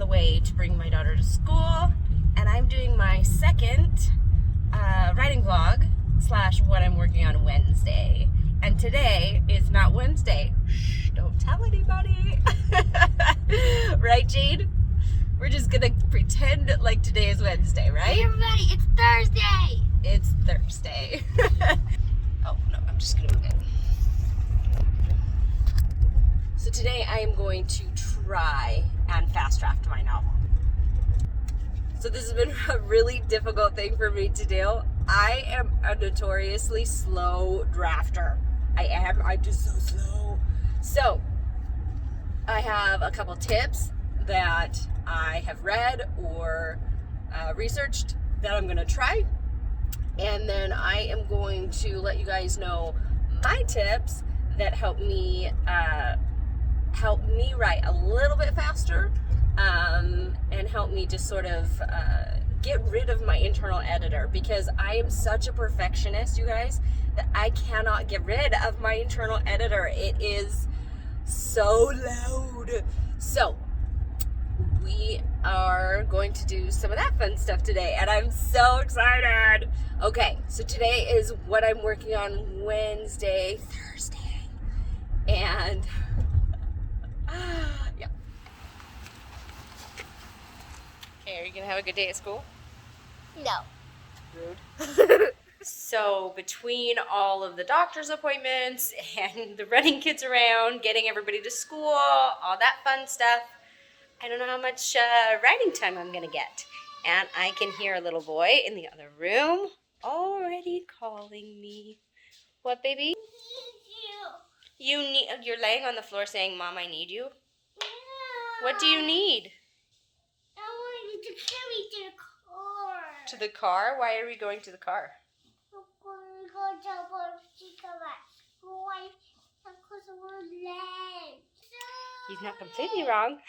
the way to bring my daughter to school, and I'm doing my second writing vlog / what I'm working on Wednesday. And today is not Wednesday. Shh, don't tell anybody. Right, Jade? We're just gonna pretend like today is Wednesday, right? Hey everybody, it's Thursday! It's Thursday. Oh, no, I'm just gonna move it. So today I am going to try and fast draft my novel. So this has been a really difficult thing for me to do. I am a notoriously slow drafter. I'm just so slow. So I have a couple tips that I have read or researched that I'm gonna try. And then I am going to let you guys know my tips that help me write a little bit faster, and help me just sort of get rid of my internal editor, because I am such a perfectionist, you guys, that I cannot get rid of my internal editor. It is so loud. So we are going to do some of that fun stuff today, and I'm so excited. Okay, so today is what I'm working on Wednesday, Thursday, and yeah. Okay, are you gonna have a good day at school? No. Rude. So between all of the doctor's appointments and the running kids around, getting everybody to school, all that fun stuff, I don't know how much writing time I'm gonna get. And I can hear a little boy in the other room already calling me. What, baby? You're laying on the floor saying, "Mom, I need you." What do you need? I want you to carry me to the car. To the car? Why are we going to the car? He's not completely wrong.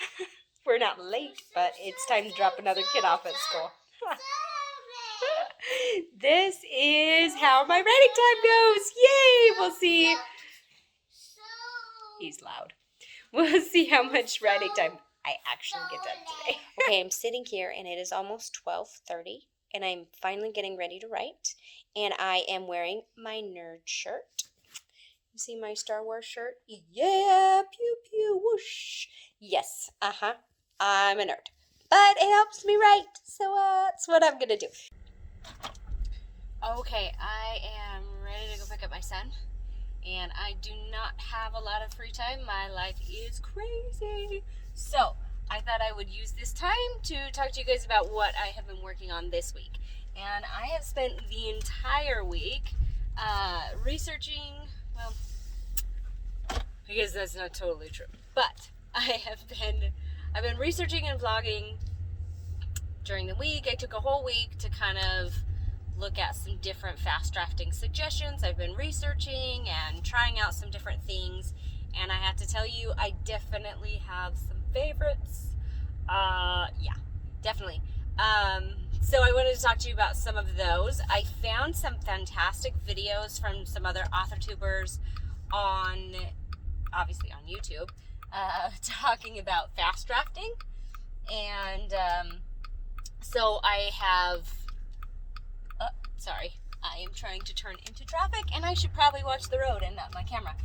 We're not late, but it's time to drop another kid off at school. This is how my writing time goes. Yay! We'll see. He's loud. We'll see how much writing time I actually get done today. Okay, I'm sitting here and it is almost 12:30 and I'm finally getting ready to write. And I am wearing my nerd shirt. You see my Star Wars shirt? Yeah, pew pew whoosh. Yes, I'm a nerd. But it helps me write, so that's what I'm gonna do. Okay, I am ready to go pick up my son. And I do not have a lot of free time. My life is crazy. So I thought I would use this time to talk to you guys about what I have been working on this week. And I have spent the entire week researching, well, I guess that's not totally true, but I've been researching and vlogging during the week. I took a whole week to kind of look at some different fast drafting suggestions. I've been researching and trying out some different things, and I have to tell you, I definitely have some favorites. Yeah, definitely. So I wanted to talk to you about some of those. I found some fantastic videos from some other authortubers obviously on YouTube, talking about fast drafting. And so I have, sorry, I am trying to turn into traffic and I should probably watch the road and not my camera.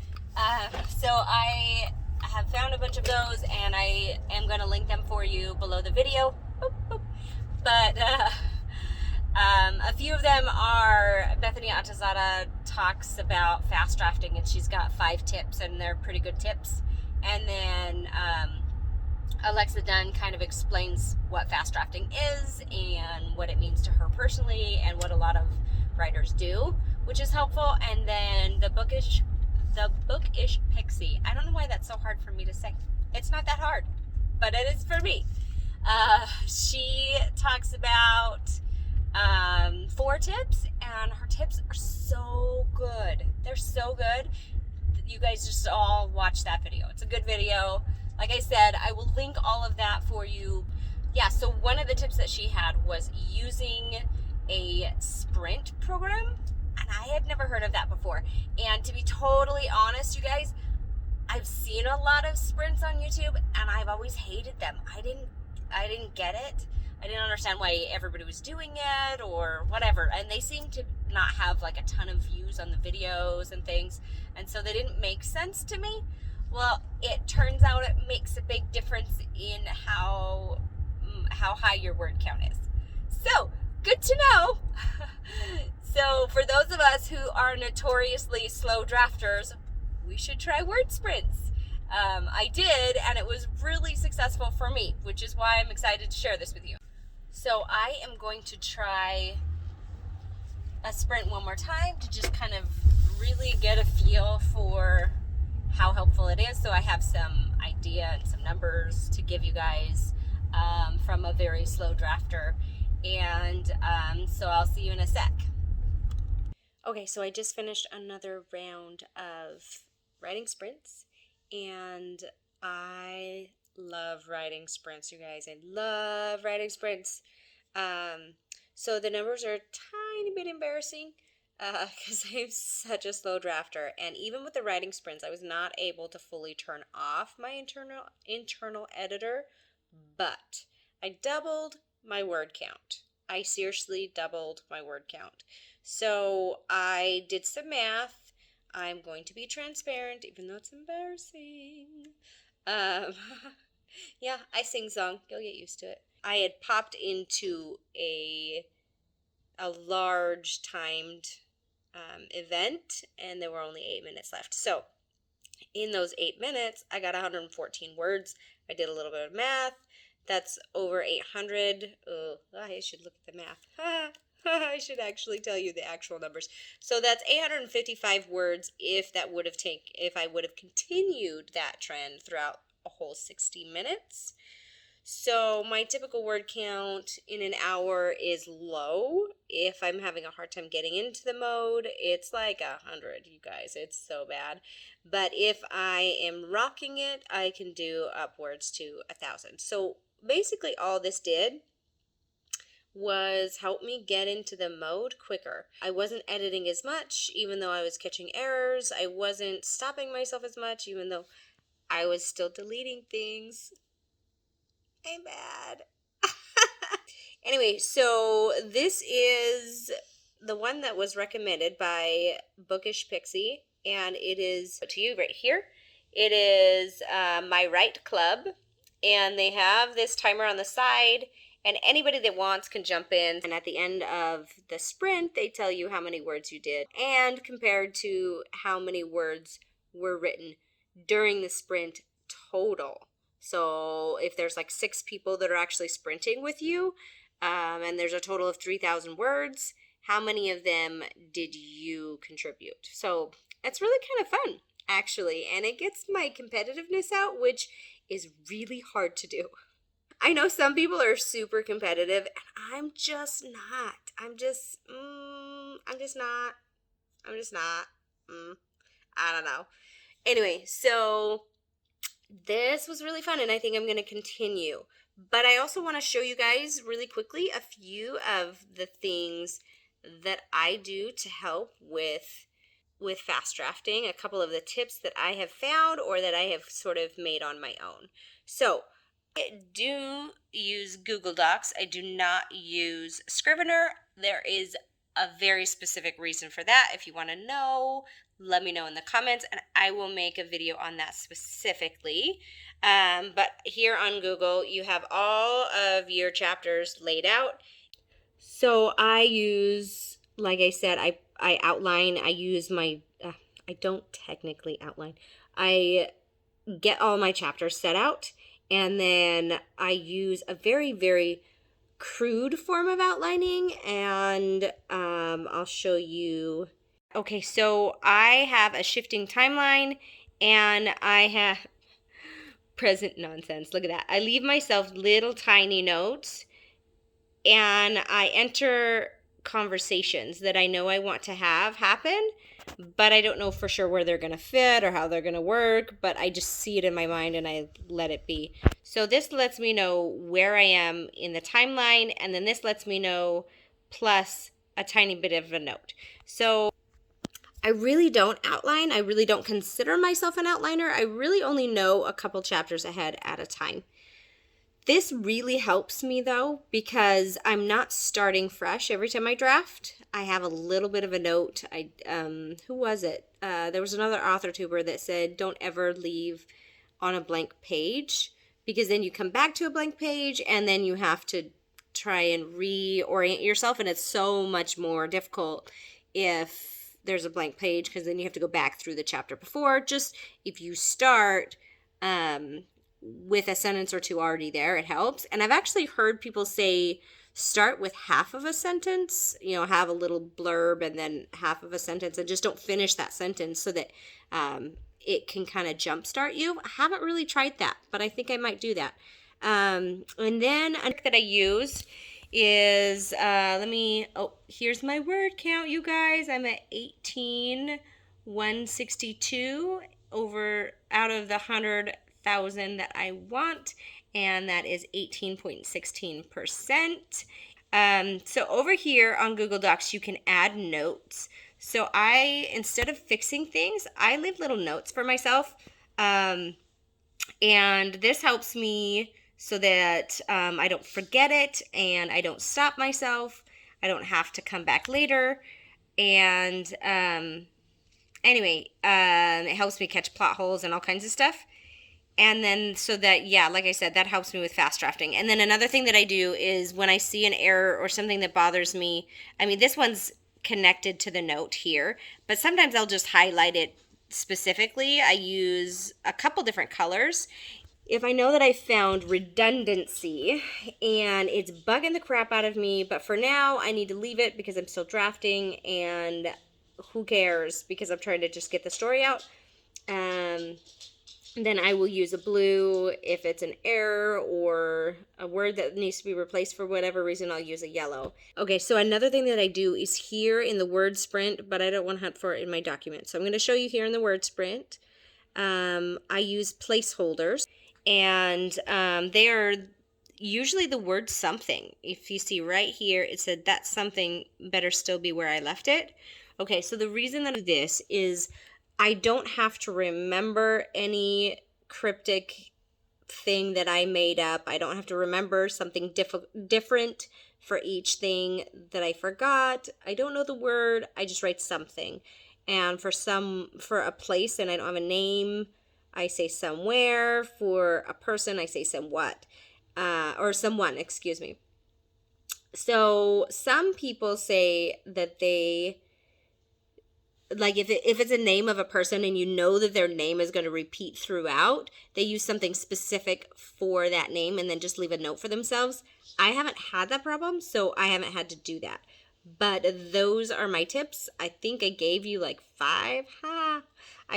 So I have found a bunch of those and I am going to link them for you below the video. Boop, boop. But a few of them are, Bethany Atazada talks about fast drafting and she's got 5 tips and they're pretty good tips. And then Alexa Dunn kind of explains what fast drafting is and what it means to her personally and what a lot of writers do, which is helpful. And then the bookish Pixie. I don't know why that's so hard for me to say. It's not that hard, but it is for me. She talks about 4 tips, and her tips are so good. They're so good. You guys just all watch that video. It's a good video. Like I said, I will link all of that for you. Yeah, so one of the tips that she had was using a sprint program, and I had never heard of that before. And to be totally honest, you guys, I've seen a lot of sprints on YouTube, and I've always hated them. I didn't get it. I didn't understand why everybody was doing it or whatever. And they seem to not have like a ton of views on the videos and things. And so they didn't make sense to me. Well, it turns out it makes a big difference in how high your word count is. So, good to know. So, for those of us who are notoriously slow drafters, we should try word sprints. I did, and it was really successful for me, which is why I'm excited to share this with you. So I am going to try a sprint one more time to just kind of really get a feel for how helpful it is. So I have some idea and some numbers to give you guys from a very slow drafter. And so I'll see you in a sec. Okay, so I just finished another round of writing sprints, and I love writing sprints, you guys. I love writing sprints. So the numbers are a tiny bit embarrassing because I'm such a slow drafter, and even with the writing sprints, I was not able to fully turn off my internal editor, but I doubled my word count. I seriously doubled my word count. So I did some math. I'm going to be transparent, even though it's embarrassing. Yeah, I sing song. You'll get used to it. I had popped into a large timed event, and there were only 8 minutes left. So in those 8 minutes, I got 114 words. I did a little bit of math. That's over 800. Oh, I should look at the math. I should actually tell you the actual numbers. So that's 855 words if I would have continued that trend throughout a whole 60 minutes. So my typical word count in an hour is low. If I'm having a hard time getting into the mode, it's like 100, you guys. It's so bad. But if I am rocking it, I can do upwards to 1,000. So basically all this did was help me get into the mode quicker. I wasn't editing as much, even though I was catching errors. I wasn't stopping myself as much, even though I was still deleting things. I'm bad. Anyway, so this is the one that was recommended by Bookish Pixie, and it is to you right here. It is My Right Club, and they have this timer on the side, and anybody that wants can jump in. And at the end of the sprint, they tell you how many words you did, and compared to how many words were written during the sprint total. So if there's like 6 people that are actually sprinting with you, and there's a total of 3,000 words, how many of them did you contribute? So it's really kind of fun, actually, and it gets my competitiveness out, which is really hard to do. I know some people are super competitive, and I'm just not. I'm just not. I don't know. Anyway, so this was really fun, and I think I'm going to continue. But I also want to show you guys really quickly a few of the things that I do to help with fast drafting, a couple of the tips that I have found or that I have sort of made on my own. So I do use Google Docs. I do not use Scrivener. There is a very specific reason for that. If you want to know, let me know in the comments, and I will make a video on that specifically. But here on Google, you have all of your chapters laid out. So I use, like I said, I outline. I use my, I don't technically outline. I get all my chapters set out, and then I use a very, very crude form of outlining, and I'll show you. Okay, so I have a shifting timeline, and I have present nonsense. Look at that. I leave myself little tiny notes, and I enter conversations that I know I want to have happen, but I don't know for sure where they're going to fit or how they're going to work, but I just see it in my mind and I let it be. So this lets me know where I am in the timeline, and then this lets me know plus a tiny bit of a note. So I really don't outline. I really don't consider myself an outliner. I really only know a couple chapters ahead at a time. This really helps me though, because I'm not starting fresh every time I draft. I have a little bit of a note. Who was it? There was another authortuber that said, don't ever leave on a blank page, because then you come back to a blank page and then you have to try and reorient yourself, and it's so much more difficult if there's a blank page, because then you have to go back through the chapter before. Just if you start with a sentence or two already there, it helps. And I've actually heard people say start with half of a sentence, have a little blurb and then half of a sentence, and just don't finish that sentence, so that it can kind of jumpstart you. I haven't really tried that, but I think I might do that. And then a trick that I use is, here's my word count, you guys. I'm at 18,162 out of the 100,000 that I want, and that is 18.16%. So over here on Google Docs, you can add notes. So instead of fixing things, I leave little notes for myself. And this helps me so that I don't forget it, and I don't stop myself. I don't have to come back later. And anyway, it helps me catch plot holes and all kinds of stuff. And then so that, like I said, that helps me with fast drafting. And then another thing that I do is when I see an error or something that bothers me, this one's connected to the note here, but sometimes I'll just highlight it specifically. I use a couple different colors. If I know that I found redundancy and it's bugging the crap out of me, but for now I need to leave it because I'm still drafting, and who cares, because I'm trying to just get the story out, then I will use a blue. If it's an error or a word that needs to be replaced for whatever reason, I'll use a yellow. Okay, so another thing that I do is here in the word sprint, but I don't want to hunt for it in my document. So I'm going to show you here in the word sprint. I use placeholders, and they are usually the word something. If you see right here, it said that something better still be where I left it. Okay, so the reason that I do this is I don't have to remember any cryptic thing that I made up. I don't have to remember something different for each thing that I forgot. I don't know the word. I just write something. And for a place and I don't have a name, I say somewhere. For a person, I say somewhat, or someone, excuse me. So some people say that they, like if it's a name of a person and you know that their name is going to repeat throughout, they use something specific for that name and then just leave a note for themselves. I haven't had that problem, so I haven't had to do that. But those are my tips. I think I gave you like 5. I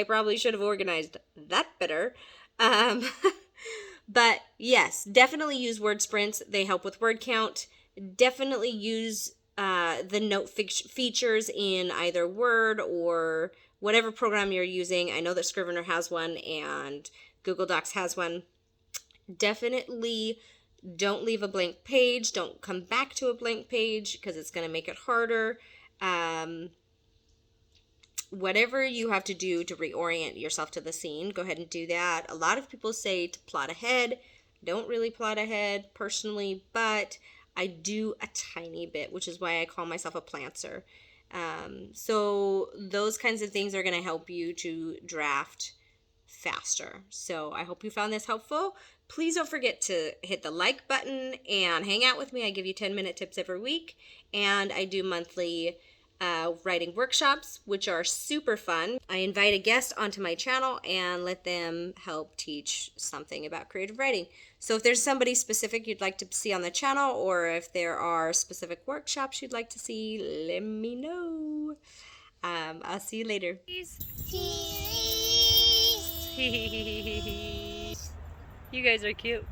probably should have organized that better. But yes, definitely use word sprints. They help with word count. Definitely use the note features in either Word or whatever program you're using. I know that Scrivener has one and Google Docs has one. Definitely don't leave a blank page. Don't come back to a blank page because it's going to make it harder. Whatever you have to do to reorient yourself to the scene, go ahead and do that. A lot of people say to plot ahead. Don't really plot ahead personally, but I do a tiny bit, which is why I call myself a plantser. So those kinds of things are going to help you to draft faster. So I hope you found this helpful. Please don't forget to hit the like button and hang out with me. I give you 10-minute tips every week, and I do monthly writing workshops, which are super fun. I invite a guest onto my channel and let them help teach something about creative writing. So if there's somebody specific you'd like to see on the channel, or if there are specific workshops you'd like to see, let me know. I'll see you later. You guys are cute.